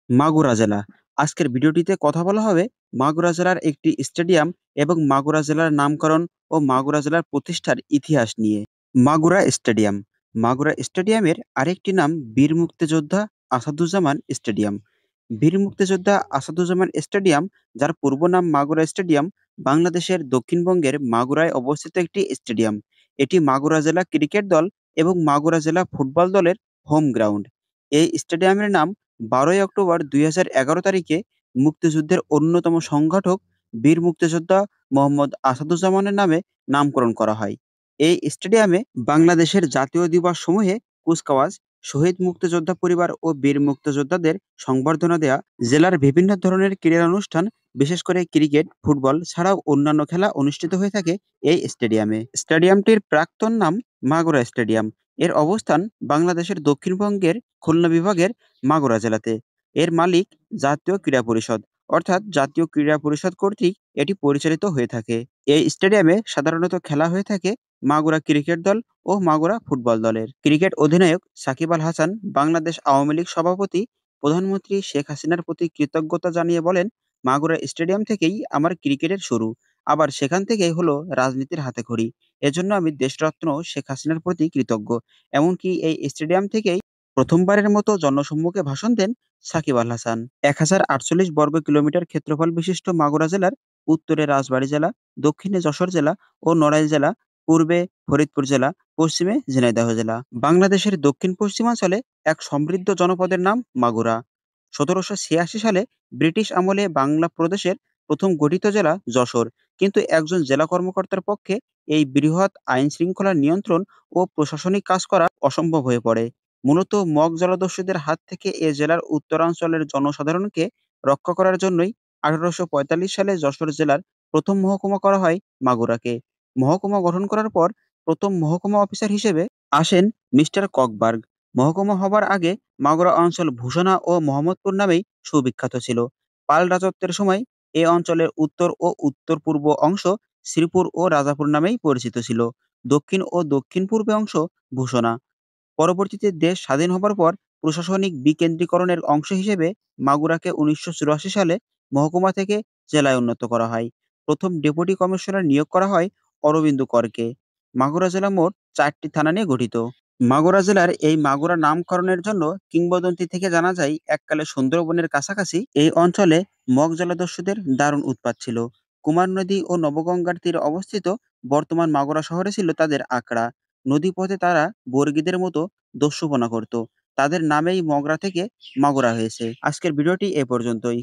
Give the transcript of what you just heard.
মাগুরা জেলা। আজকের ভিডিওটিতে কথা বলা হবে মাগুরা জেলার একটি স্টেডিয়াম এবং মাগুরা জেলার নামকরণ ও মাগুরা জেলার প্রতিষ্ঠার ইতিহাস নিয়ে। মাগুরা স্টেডিয়াম। মাগুরা স্টেডিয়ামের আরেকটি নাম বীর মুক্তিযোদ্ধা আসাদুজ্জামান স্টেডিয়াম। বীর মুক্তিযোদ্ধা আসাদুজ্জামান স্টেডিয়াম, যার পূর্ব নাম মাগুরা স্টেডিয়াম, বাংলাদেশের দক্ষিণবঙ্গের মাগুরায় অবস্থিত একটি স্টেডিয়াম। এটি মাগুরা জেলা ক্রিকেট দল এবং মাগুরা জেলা ফুটবল দলের হোম গ্রাউন্ড। এই স্টেডিয়ামের নাম ১২ই অক্টোবর ২০১১ তারিখে মুক্তিযুদ্ধের অন্যতম সংগঠক বীর মুক্তিযোদ্ধা মোহাম্মদ আসাদুজ্জামানের নামে নামকরণ করা হয়। এই স্টেডিয়ামে বাংলাদেশের জাতীয় দিবস সমূহে কুচকাওয়াজ, শহীদ মুক্তিযোদ্ধা পরিবার ও বীর মুক্তিযোদ্ধাদের সংবর্ধনা দেয়া, জেলার বিভিন্ন ধরনের ক্রীড়া অনুষ্ঠান, বিশেষ করে ক্রিকেট, ফুটবল ছাড়াও অন্যান্য খেলা অনুষ্ঠিত হয়ে থাকে এই স্টেডিয়ামে। স্টেডিয়ামটির প্রাক্তন নাম মাগুরা স্টেডিয়াম। এর অবস্থান বাংলাদেশের দক্ষিণবঙ্গের খুলনা বিভাগের মাগুরা জেলাতে। এর মালিক জাতীয় ক্রীড়া পরিষদ, অর্থাৎ জাতীয় ক্রীড়া পরিষদ কর্তৃক এটি পরিচালিত হয়ে থাকে। এই স্টেডিয়ামে সাধারণত খেলা হয়ে থাকে মাগুরা ক্রিকেট দল ও মাগুরা ফুটবল দলের। ক্রিকেট অধিনায়ক সাকিব আল হাসান বাংলাদেশ আওয়ামী লীগ সভাপতি প্রধানমন্ত্রী শেখ হাসিনার প্রতি কৃতজ্ঞতা জানিয়ে বলেন, মাগুরা স্টেডিয়াম থেকেই আমার ক্রিকেটের শুরু। আবার সেখান থেকেই হলো রাজনীতির হাতেখড়ি। এজন্য আমি দেশরত্ন শেখ হাসিনার প্রতি কৃতজ্ঞ। এমনকি এই স্টেডিয়াম থেকেই প্রথমবারের মতো জনসম্মুখে ভাষণ দেন সাকিব আল হাসান। ১,০৪৮ বর্গ কিলোমিটার ক্ষেত্রফল বিশিষ্ট মাগুরা জেলার উত্তরে রাজবাড়ী জেলা, দক্ষিণে যশোর জেলা ও নড়াইল জেলা, পূর্বে ফরিদপুর জেলা, পশ্চিমে ঝিনাইদহ জেলা। বাংলাদেশের দক্ষিণ পশ্চিমাঞ্চলে এক সমৃদ্ধ জনপদের নাম মাগুরা। ১৭৮৬ সালে ব্রিটিশ আমলে বাংলা প্রদেশের প্রথম গঠিত জেলা যশোর। কিন্তু একজন জেলা কর্মকর্তার পক্ষে এই বৃহৎ আইন শৃঙ্খলা নিয়ন্ত্রণ ও প্রশাসনিক কাজ করা অসম্ভব হয়ে পড়ে। মূলত মগ জলদস্যুদের হাত থেকে এ জেলার উত্তরাঞ্চলের জনসাধারণকে রক্ষা করার জন্যই ১৮৪৫ সালে যশোর জেলার প্রথম মহকুমা করা হয় মাগুরাকে। মহকুমা গঠন করার পর প্রথম মহকুমা অফিসার হিসেবে আসেন মিস্টার ককবার্গ। মহকুমা হবার আগে মাগুরা অঞ্চল ভূষণা ও মোহাম্মদপুর নামেই সুবিখ্যাত ছিল। পাল রাজত্বের সময় এ অঞ্চলের উত্তর ও উত্তর-পূর্ব অংশ শ্রীপুর ও রাজাপুর নামেই পরিচিত ছিল। দক্ষিণ ও দক্ষিণ-পূর্বে অংশ ভূষণা। পরবর্তীতে দেশ স্বাধীন হবার পর প্রশাসনিক বিকেন্দ্রীকরণের অংশ হিসেবে মাগুরাকে ১৯৮৪ সালে মহকুমা থেকে জেলায় উন্নত করা হয়। প্রথম ডেপুটি কমিশনার নিয়োগ করা হয় অরবিন্দ করকে। মাগুরা জেলা মোট ৪টি থানা নিয়ে গঠিত। মাগুরা জেলার এই মাগুরা নামকরণের জন্য কিংবদন্তি থেকে জানা যায়, এককালে সুন্দরবনের কাছাকাছি এই অঞ্চলে মগ জলদস্যুদের দারুণ উৎপাত ছিল। কুমার নদী ও নবগঙ্গার তীরে অবস্থিত বর্তমান মাগুরা শহরে ছিল তাদের আখড়া। নদীপথে তারা বর্গীদের মতো দস্যুপনা করত। তাদের নামেই মগরা থেকে মাগুরা হয়েছে। আজকের ভিডিওটি এ পর্যন্তই।